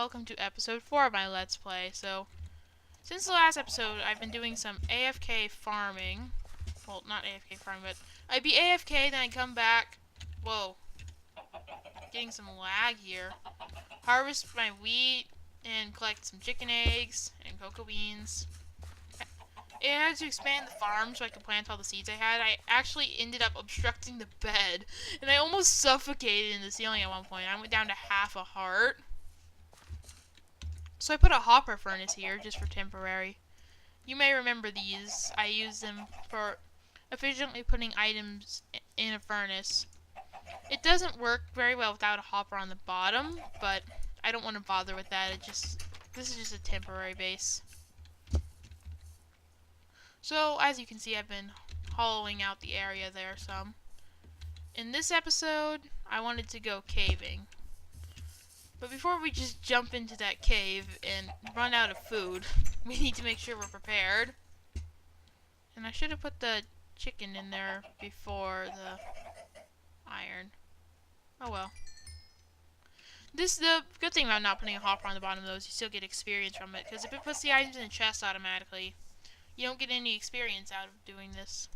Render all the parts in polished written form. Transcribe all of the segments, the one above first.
welcome to episode 4 of my Let's Play. So, since the last episode, I've been doing some AFK farming. Well, not AFK farming, but I'd be AFK, then I'd come back. Whoa. Getting some lag here. Harvest my wheat, and collect some chicken eggs, and cocoa beans. I had to expand the farm so I could plant all the seeds I had. I actually ended up obstructing the bed, and I almost suffocated in the ceiling at one point. I went down to half a heart. So I put a hopper furnace here, just for temporary. You may remember these. I use them for efficiently putting items in a furnace. It doesn't work very well without a hopper on the bottom, but I don't want to bother with that. This is just a temporary base. So, as you can see, I've been hollowing out the area there some. In this episode, I wanted to go caving. But before we just jump into that cave and run out of food, we need to make sure we're prepared. And I should have put the chicken in there before the iron. Oh well. The good thing about not putting a hopper on the bottom, though, is you still get experience from it. Because if it puts the items in the chest automatically, you don't get any experience out of doing this.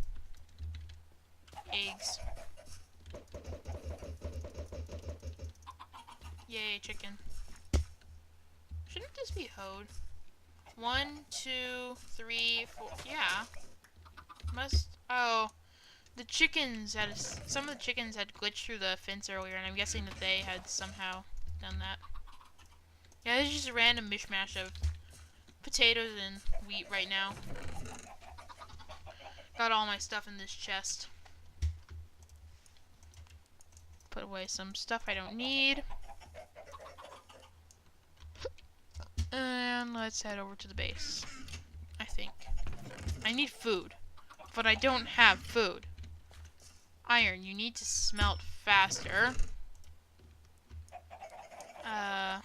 Eggs. Yay, chicken. Shouldn't this be hoed? 1, 2, 3, 4. Yeah. Oh. The chickens had some of the chickens had glitched through the fence earlier, and I'm guessing that they had somehow done that. Yeah, this is just a random mishmash of potatoes and wheat right now. Got all my stuff in this chest. Put away some stuff I don't need. And let's head over to the base. I think. I need food. But I don't have food. Iron, you need to smelt faster. And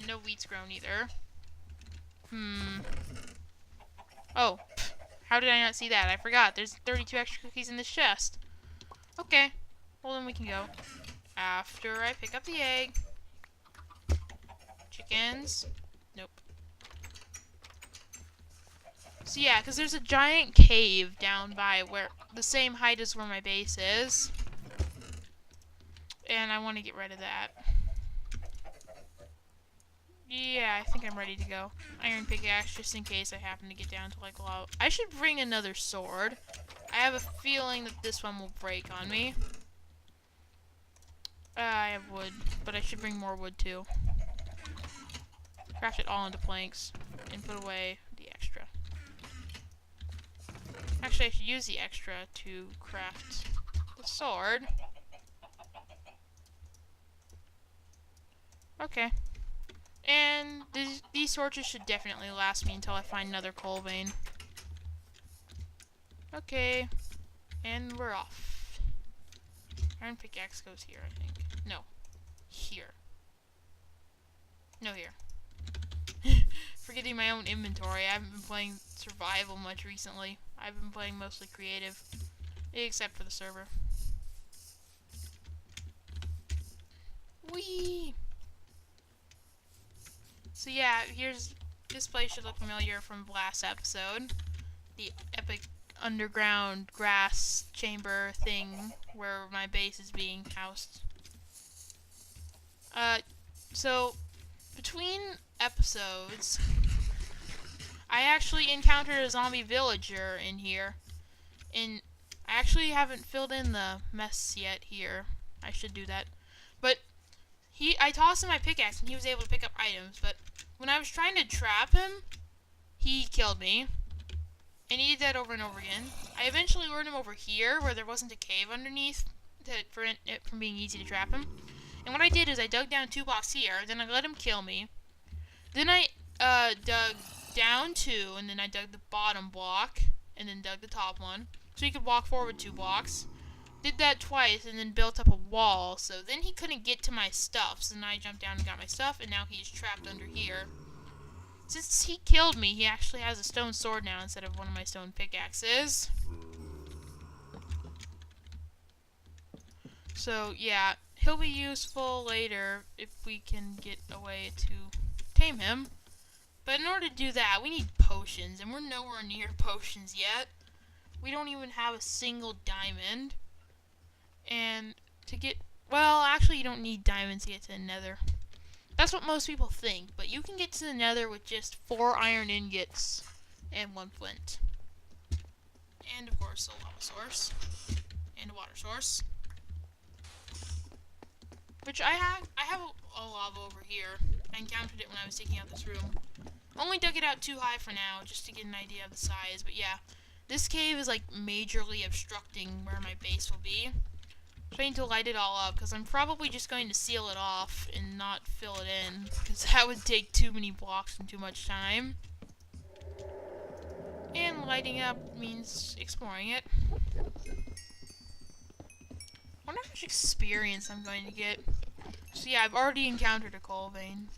no wheat's grown either. Oh. How did I not see that? I forgot. There's 32 extra cookies in this chest. Okay. Well, then we can go. After I pick up the egg. Chickens. Nope. So yeah, because there's a giant cave down by where the same height as where my base is. And I want to get rid of that. Yeah, I think I'm ready to go. Iron pickaxe, just in case I happen to get down to like lava. I should bring another sword. I have a feeling that this one will break on me. I have wood, but I should bring more wood too. Craft it all into planks and put away the extra. Actually, I should use the extra to craft the sword. Okay. And these torches should definitely last me until I find another coal vein. Okay. And we're off. Iron pickaxe goes here, I think. No. Here. No, here. Forgetting my own inventory. I haven't been playing survival much recently. I've been playing mostly creative. Except for the server. Whee! So yeah, this place should look familiar from last episode. The epic underground grass chamber thing where my base is being housed. So between episodes, I actually encountered a zombie villager in here, and I actually haven't filled in the mess yet here. I should do that. But I tossed him my pickaxe and he was able to pick up items, but when I was trying to trap him, he killed me. And he did that over and over again. I eventually lured him over here where there wasn't a cave underneath to prevent it from being easy to trap him. And what I did is I dug down 2 blocks here, then I let him kill me. Then I dug down 2, and then I dug the bottom block, and then dug the top one. So he could walk forward 2 blocks. Did that twice, and then built up a wall, so then he couldn't get to my stuff. So then I jumped down and got my stuff, and now he's trapped under here. Since he killed me, he actually has a stone sword now instead of one of my stone pickaxes. So, yeah, he'll be useful later if we can get a way to tame him. But in order to do that, we need potions, and we're nowhere near potions yet. We don't even have a single diamond. And to get... Well, actually, you don't need diamonds to get to the nether. That's what most people think, but you can get to the nether with just 4 iron ingots and 1 flint. And, of course, a lava source. And a water source. Which I have a lava over here. I encountered it when I was taking out this room. Only dug it out too high for now, just to get an idea of the size, but yeah. This cave is, like, majorly obstructing where my base will be. Trying to light it all up, because I'm probably just going to seal it off and not fill it in, because that would take too many blocks and too much time. And lighting up means exploring it. I wonder how much experience I'm going to get. So yeah, I've already encountered a coal vein.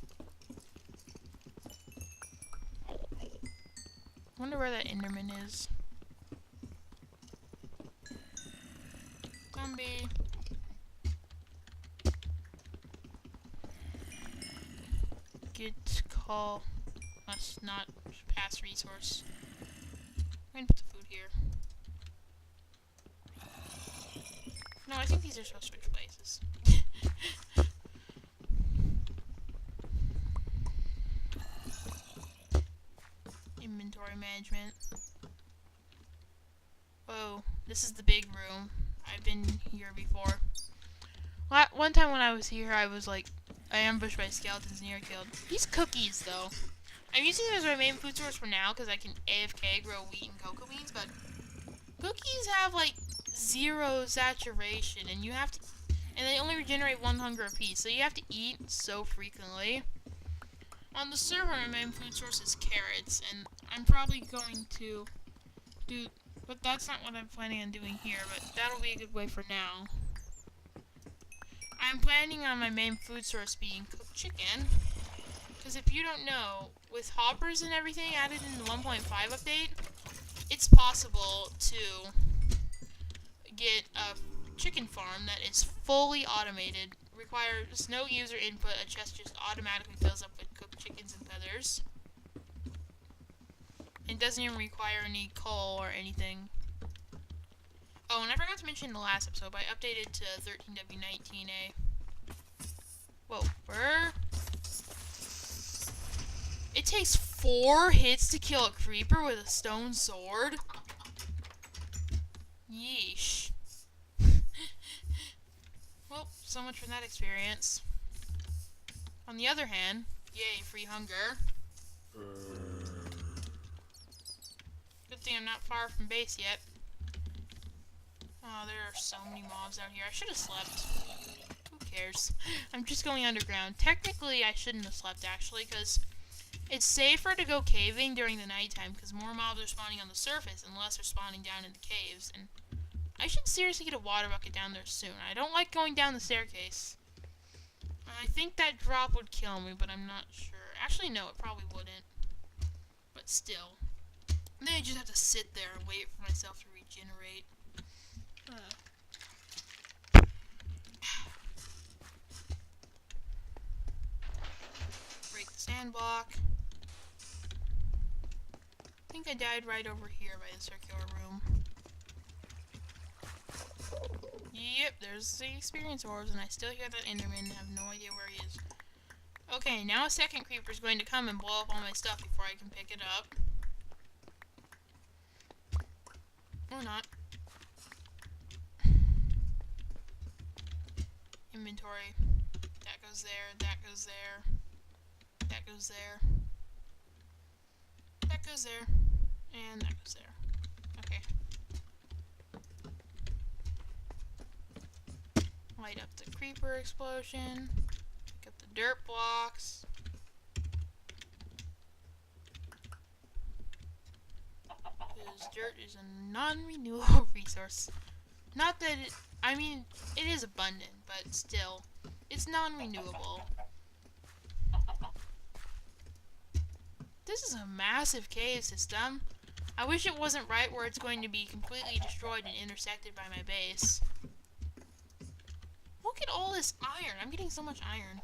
Wonder where that Enderman is. Zombie. Get call. Must not pass resource. I'm gonna put the food here. No, I think these are supposed to switch places. Inventory management. Whoa, this is the big room. I've been here before. One time when I was here, I was like, I ambushed by skeletons and near killed. These cookies, though. I'm using them as my main food source for now because I can AFK grow wheat and cocoa beans, but cookies have like 0 saturation, and you have to, and they only regenerate 1 hunger apiece, so you have to eat so frequently. On the server, my main food source is carrots, and I'm probably going to do, but that's not what I'm planning on doing here, but that'll be a good way for now. I'm planning on my main food source being cooked chicken, because if you don't know, with hoppers and everything added in the 1.5 update, it's possible to get a chicken farm that is fully automated, requires no user input, a chest just automatically fills up with cooked chickens and feathers. It doesn't even require any coal or anything. Oh, and I forgot to mention in the last episode, but I updated to 13W19A. Whoa, where? It takes 4 hits to kill a creeper with a stone sword? Yeesh. Well, so much for that experience. On the other hand, yay, free hunger. Good thing I'm not far from base yet. Oh, there are so many mobs out here. I should have slept. Who cares? I'm just going underground. Technically, I shouldn't have slept, actually, because it's safer to go caving during the nighttime, because more mobs are spawning on the surface and less are spawning down in the caves. And I should seriously get a water bucket down there soon. I don't like going down the staircase. I think that drop would kill me, but I'm not sure. Actually, no, it probably wouldn't. But still. Then I just have to sit there and wait for myself to regenerate. Break the sand block. I think I died right over here by the circular room. Yep, there's the experience orbs, and I still hear that Enderman and have no idea where he is. Okay, now a second creeper is going to come and blow up all my stuff before I can pick it up. Or not. Inventory. That goes there, that goes there. That goes there. That goes there. And that goes there. Okay. Light up the creeper explosion. Pick up the dirt blocks. Because dirt is a non-renewable resource. Not that it, I mean, it is abundant, but still, it's non-renewable. This is a massive cave system. I wish it wasn't right where it's going to be completely destroyed and intersected by my base. Look at all this iron. I'm getting so much iron.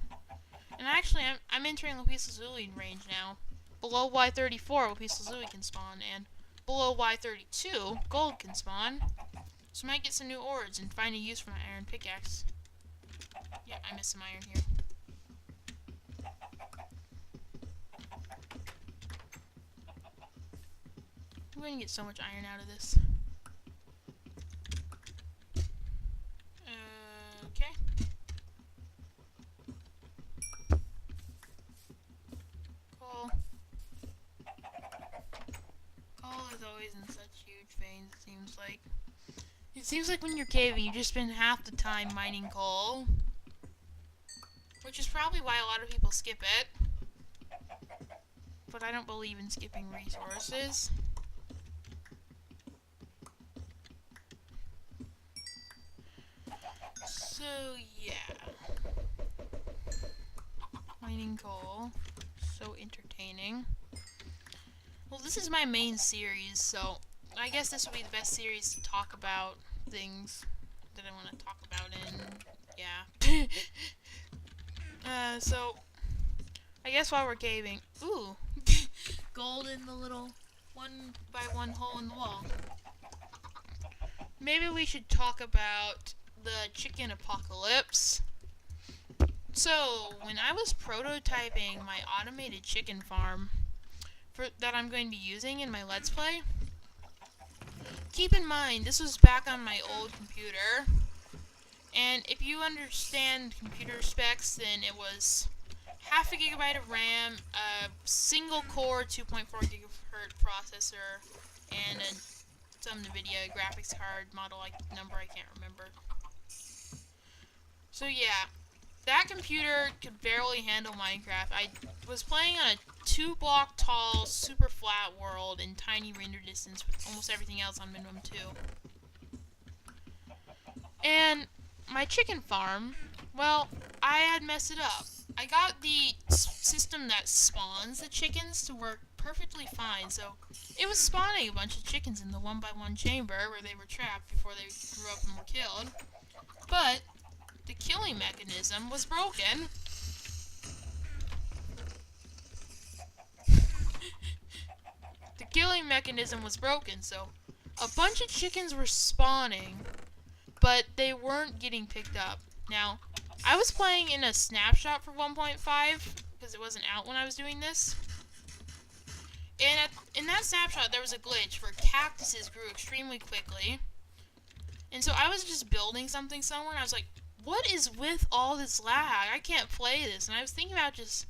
And actually, I'm entering Lapis Lazuli range now. Below Y34, Lapis Lazuli can spawn, and below Y32, gold can spawn. So I might get some new ores and find a use for my iron pickaxe. Yeah, I missed some iron here. I'm going to get so much iron out of this. Okay. Coal. Coal is always in such huge veins, it seems like. It seems like when you're caving, you just spend half the time mining coal. Which is probably why a lot of people skip it. But I don't believe in skipping resources. So, yeah. Mining coal. So entertaining. Well, this is my main series, so I guess this would be the best series to talk about things that I want to talk about in. Yeah. So, I guess while we're caving. Ooh! Gold in the little 1x1 hole in the wall. Maybe we should talk about the chicken apocalypse. So, when I was prototyping my automated chicken farm that I'm going to be using in my Let's Play, keep in mind, this was back on my old computer, and if you understand computer specs, then it was half a gigabyte of RAM, a single core 2.4 gigahertz processor, and some NVIDIA graphics card model number I can't remember. So yeah, that computer could barely handle Minecraft. I was playing on a 2-block tall, super flat world in tiny render distance with almost everything else on minimum 2. And my chicken farm, well, I had messed it up. I got the system that spawns the chickens to work perfectly fine, so it was spawning a bunch of chickens in the 1x1 chamber where they were trapped before they grew up and were killed. But the killing mechanism was broken. The killing mechanism was broken, so a bunch of chickens were spawning, but they weren't getting picked up. Now, I was playing in a snapshot for 1.5, because it wasn't out when I was doing this. And in that snapshot, there was a glitch where cactuses grew extremely quickly. And so I was just building something somewhere, and I was like, what is with all this lag? I can't play this. And I was thinking about just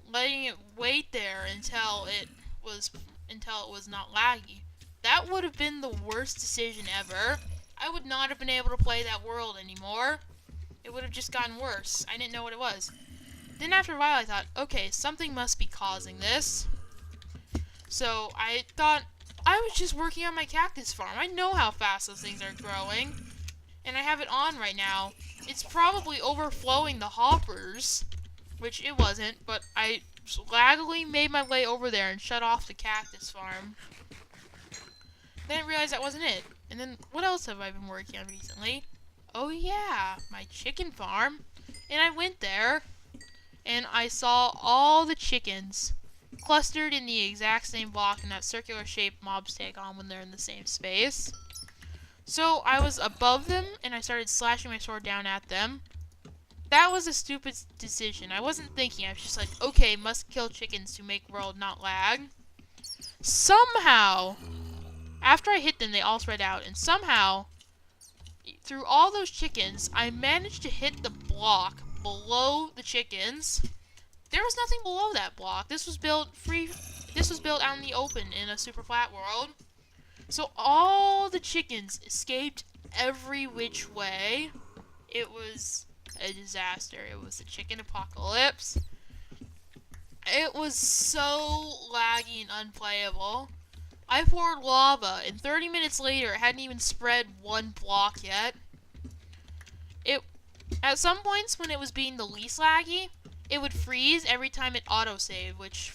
letting it wait there until it was not laggy. That would have been the worst decision ever. I would not have been able to play that world anymore. It would have just gotten worse. I didn't know what it was. Then after a while I thought, okay, something must be causing this. So I thought I was just working on my cactus farm. I know how fast those things are growing. And I have it on right now. It's probably overflowing the hoppers, which it wasn't, but I laggily made my way over there and shut off the cactus farm. Then I realized that wasn't it. And then what else have I been working on recently? Oh yeah, my chicken farm. And I went there, and I saw all the chickens clustered in the exact same block in that circular shape mobs take on when they're in the same space. So I was above them, and I started slashing my sword down at them. That was a stupid decision. I wasn't thinking. I was just like, okay, must kill chickens to make world not lag. Somehow, after I hit them, they all spread out, and somehow, through all those chickens, I managed to hit the block below the chickens. There was nothing below that block. This was built out in the open in a super flat world. So all the chickens escaped every which way. It was a disaster. It was a chicken apocalypse. It was so laggy and unplayable. I poured lava, and 30 minutes later, it hadn't even spread one block yet. At some points, when it was being the least laggy, it would freeze every time it autosaved, which,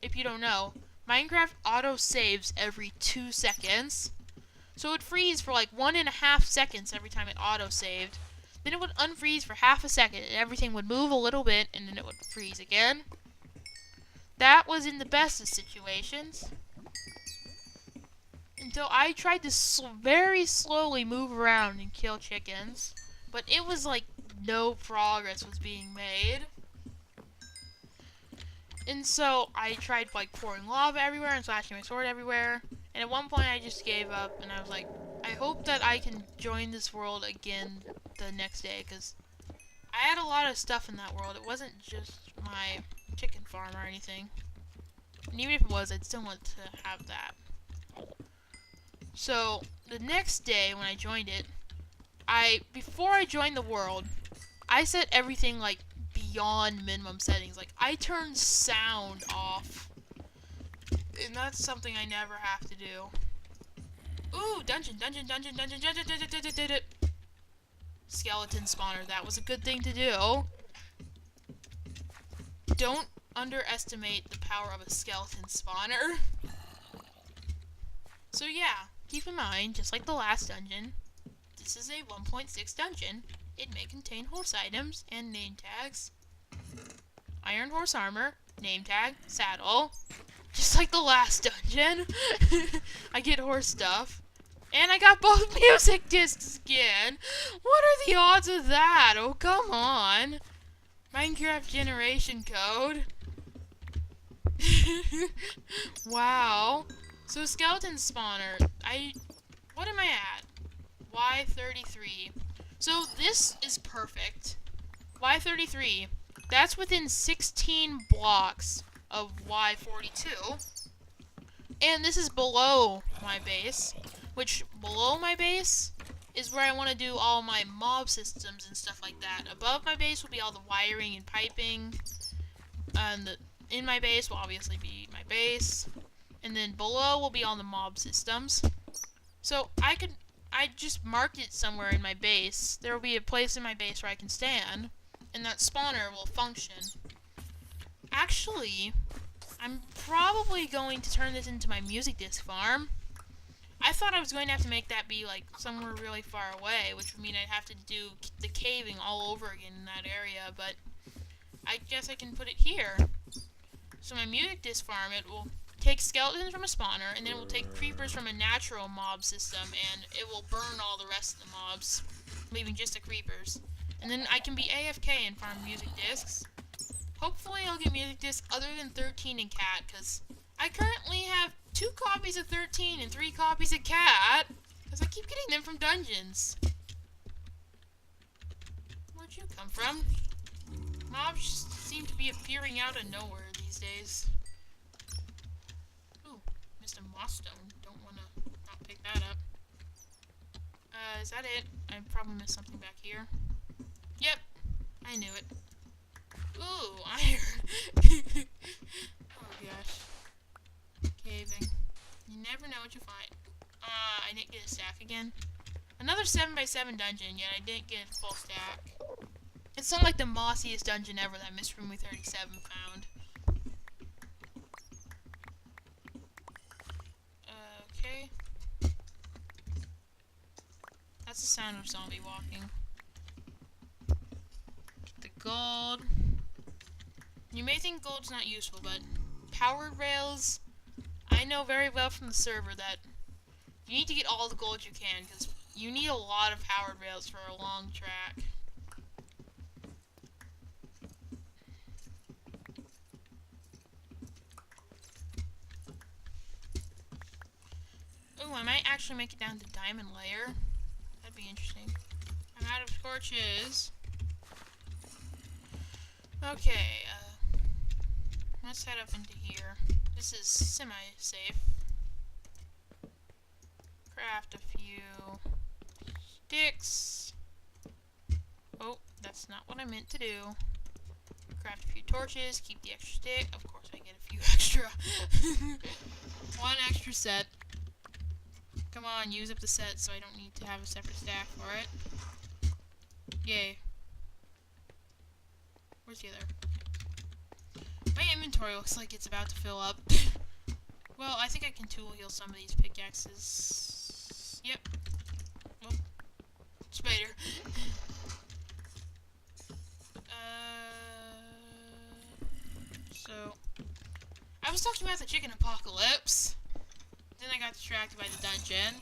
if you don't know, Minecraft auto-saves every 2 seconds. So it would freeze for like 1.5 seconds every time it auto-saved. Then it would unfreeze for half a second, and everything would move a little bit, and then it would freeze again. That was in the best of situations. Until I tried to very slowly move around and kill chickens. But it was like no progress was being made. And so I tried like pouring lava everywhere and slashing my sword everywhere. And at one point I just gave up and I was like, I hope that I can join this world again the next day, because I had a lot of stuff in that world. It wasn't just my chicken farm or anything. And even if it was, I'd still want to have that. So the next day when I joined it, before I joined the world, I set everything like beyond minimum settings. Like I turned sound off. And that's something I never have to do. Ooh, dungeon. Skeleton spawner. That was a good thing to do. Don't underestimate the power of a skeleton spawner. So yeah, keep in mind, just like the last dungeon, this is a 1.6 dungeon. It may contain horse items and name tags. Iron horse armor, name tag, saddle. Just like the last dungeon. I get horse stuff. And I got both music discs again. What are the odds of that? Oh, come on. Minecraft generation code. Wow. So skeleton spawner. What am I at? Y33. So this is perfect. Y33. That's within 16 blocks of Y42. And this is below my base. Which, below my base is where I want to do all my mob systems and stuff like that. Above my base will be all the wiring and piping. And in my base will obviously be my base. And then below will be all the mob systems. So I just marked it somewhere in my base. There will be a place in my base where I can stand. And that spawner will function. Actually, I'm probably going to turn this into my music disc farm. I thought I was going to have to make that be like somewhere really far away, which would mean I'd have to do the caving all over again in that area, but I guess I can put it here. So my music disc farm, it will take skeletons from a spawner, and then it will take creepers from a natural mob system, and it will burn all the rest of the mobs, leaving just the creepers. And then I can be AFK and farm music discs. Hopefully I'll get music discs other than 13 and cat, because I currently have 2 copies of 13 and 3 copies of cat, because I keep getting them from dungeons. Where'd you come from? Mobs just seem to be appearing out of nowhere these days. Ooh, missed a moss stone. Don't want to not pick that up. Is that it? I probably missed something back here. Yep, I knew it. Ooh, iron. Oh gosh. Caving. You never know what you find. I didn't get a stack again. Another 7x7 dungeon, yet I didn't get a full stack. It's not like the mossiest dungeon ever that Miss Roomy 37 found. Okay. That's the sound of zombie walking. Get the gold. You may think gold's not useful, but powered rails, I know very well from the server that you need to get all the gold you can, because you need a lot of powered rails for a long track. Ooh, I might actually make it down to diamond layer. That'd be interesting. I'm out of torches. Okay, let's head up into here. This is semi-safe. Craft a few sticks. Oh, that's not what I meant to do. Craft a few torches, keep the extra stick. Of course I get a few extra. 1 extra set. Come on, use up the set so I don't need to have a separate stack for it. Yay. Where's the other? My inventory looks like it's about to fill up. Well, I think I can tool heal some of these pickaxes. Yep. Oh. Spider. So, I was talking about the chicken apocalypse. Then I got distracted by the dungeon.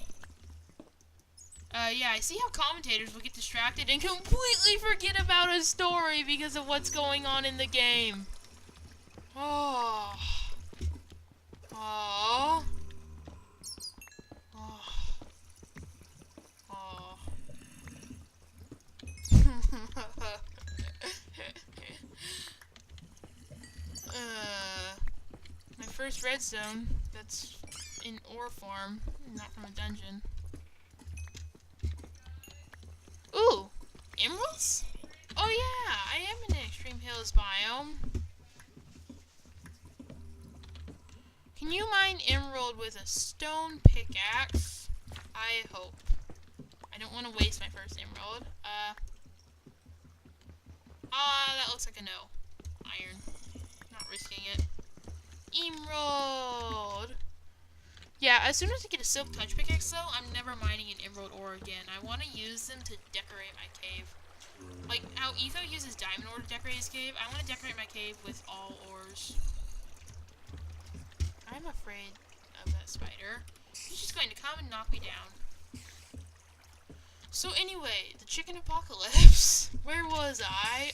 Yeah, I see how commentators will get distracted and completely forget about a story because of what's going on in the game. Oh. Oh. Oh. Oh. My first redstone, that's in ore form, not from a dungeon. Ooh, emeralds? Oh yeah, I am in the Extreme Hills biome. Can you mine emerald with a stone pickaxe? I hope. I don't want to waste my first emerald. That looks like a no. Iron. Not risking it. Emerald! Yeah, as soon as I get a silk touch pickaxe though, I'm never mining an emerald ore again. I want to use them to decorate my cave. Like how Etho uses diamond ore to decorate his cave, I want to decorate my cave with all ores. I'm afraid of that spider. He's just going to come and knock me down. So anyway, the chicken apocalypse. Where was I?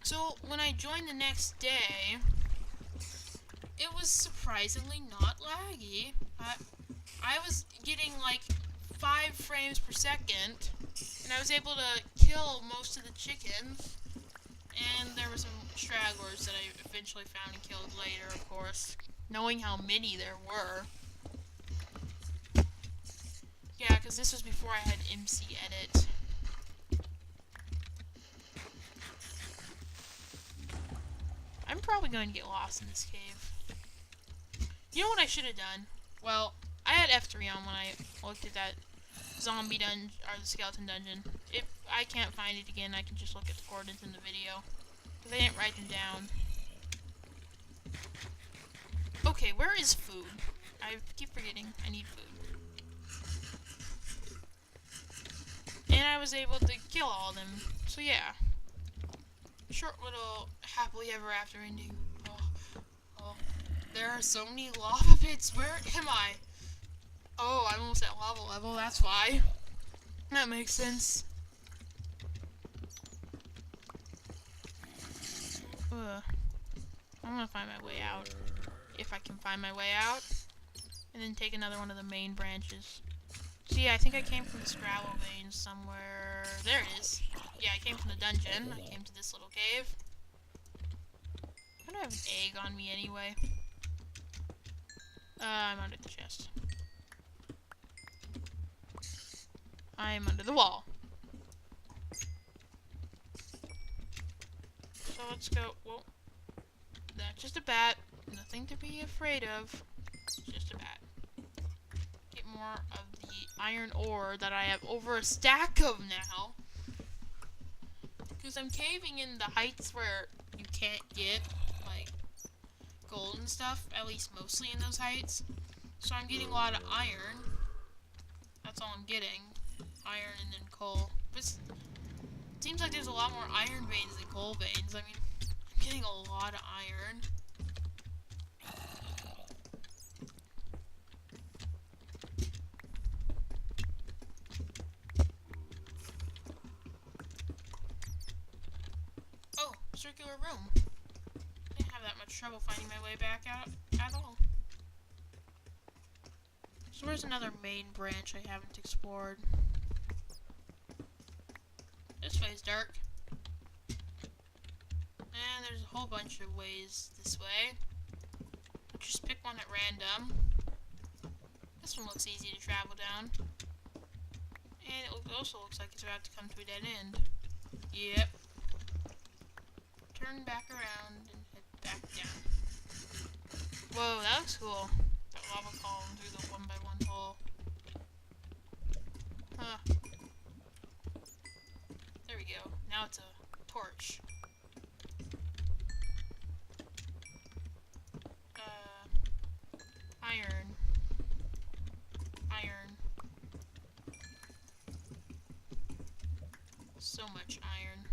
So when I joined the next day, it was surprisingly not laggy. I was getting like 5 frames per second, and I was able to kill most of the chickens. And there were some stragglers that I eventually found and killed later, of course, knowing how many there were. Yeah, because this was before I had MC Edit. I'm probably going to get lost in this cave. You know what I should have done? Well, I had F3 on when I looked at that zombie dungeon, or the skeleton dungeon. If I can't find it again, I can just look at the coordinates in the video. Because I didn't write them down. Okay, where is food? I keep forgetting I need food. And I was able to kill all of them. So yeah. Short little happily ever after ending. Oh. There are so many lava pits. Where am I? Oh, I'm almost at lava level. That's why. That makes sense. Ugh. I'm gonna find my way out. If I can find my way out. And then take another one of the main branches. See, I think I came from the Scrabble vein somewhere. There it is. Yeah, I came from the dungeon. I came to this little cave. I don't have an egg on me anyway. I'm under the chest. I'm under the wall. So let's go. Whoa. That's just a bat. Nothing to be afraid of. Just a bat. Get more of the iron ore that I have over a stack of now. Because I'm caving in the heights where you can't get, like, gold and stuff. At least mostly in those heights. So I'm getting a lot of iron. That's all I'm getting. Iron and then coal. But it seems like there's a lot more iron veins than coal veins. I mean, I'm getting a lot of iron. Oh, circular room. I didn't have that much trouble finding my way back out at all. So where's another main branch I haven't explored? This way's dark. And there's a whole bunch of ways this way. Just pick one at random. This one looks easy to travel down. And it also looks like it's about to come to a dead end. Yep. Turn back around and head back down. Whoa, that looks cool. That lava column through the 1x1 hole. Huh. There we go. Now it's a torch. Iron. Iron. So much iron.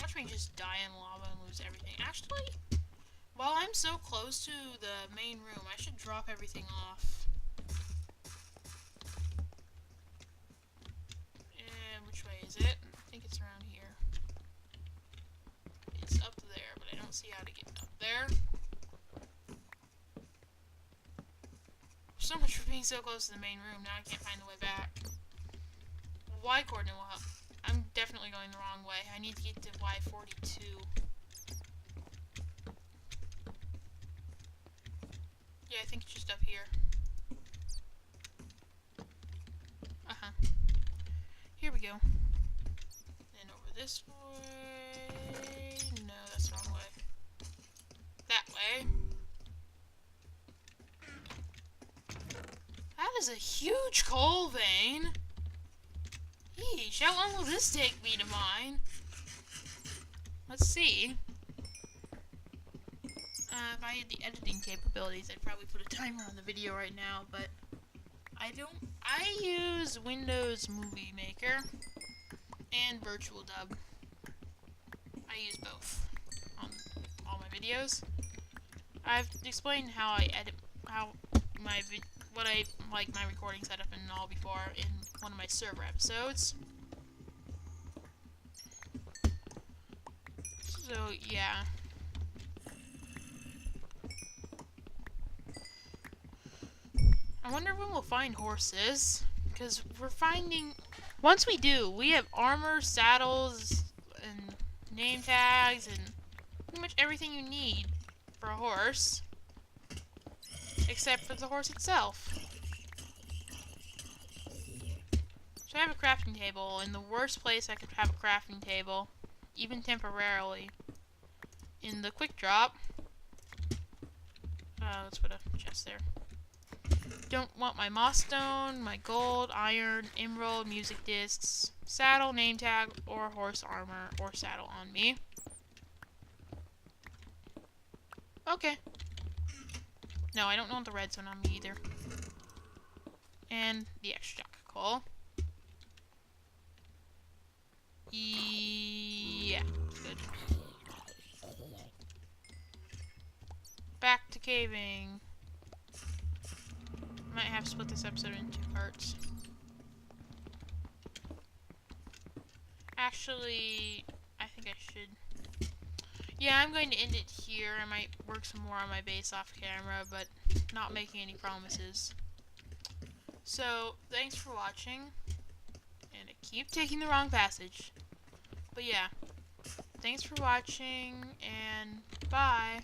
Watch me just die in lava and lose everything. Actually, while I'm so close to the main room, I should drop everything off. And which way is it? I think it's around here. It's up there, but I don't see how to get up there. So much for being so close to the main room. Now I can't find the way back. Y coordinate will help. I'm definitely going the wrong way. I need to get to Y42. Yeah, I think it's just up here. Uh-huh. Here we go. And over this way... No, that's the wrong way. That way. That is a huge coal vein! Yeesh, how long will this take me to mine? Let's see. If I had the editing capabilities, I'd probably put a timer on the video right now, but I don't. I use Windows Movie Maker and Virtual Dub. I use both on all my videos. I've explained how I edit, what I like my recording setup and all before in one of my server episodes. So yeah. I wonder when we'll find horses, because we're finding, once we do, we have armor, saddles, and name tags, and pretty much everything you need for a horse, except for the horse itself. So I have a crafting table, in the worst place I could have a crafting table, even temporarily, in the quick drop. Let's put a chest there. Don't want my moss stone, my gold, iron, emerald, music discs, saddle, name tag, or horse armor or saddle on me. Okay. No, I don't want the redstone on me either. And the extra jack of coal. Yeah, good. Back to caving. Might have to split this episode into parts. Actually, I think I should. Yeah, I'm going to end it here. I might work some more on my base off camera, but not making any promises. So, thanks for watching. And I keep taking the wrong passage. But yeah, thanks for watching, and bye.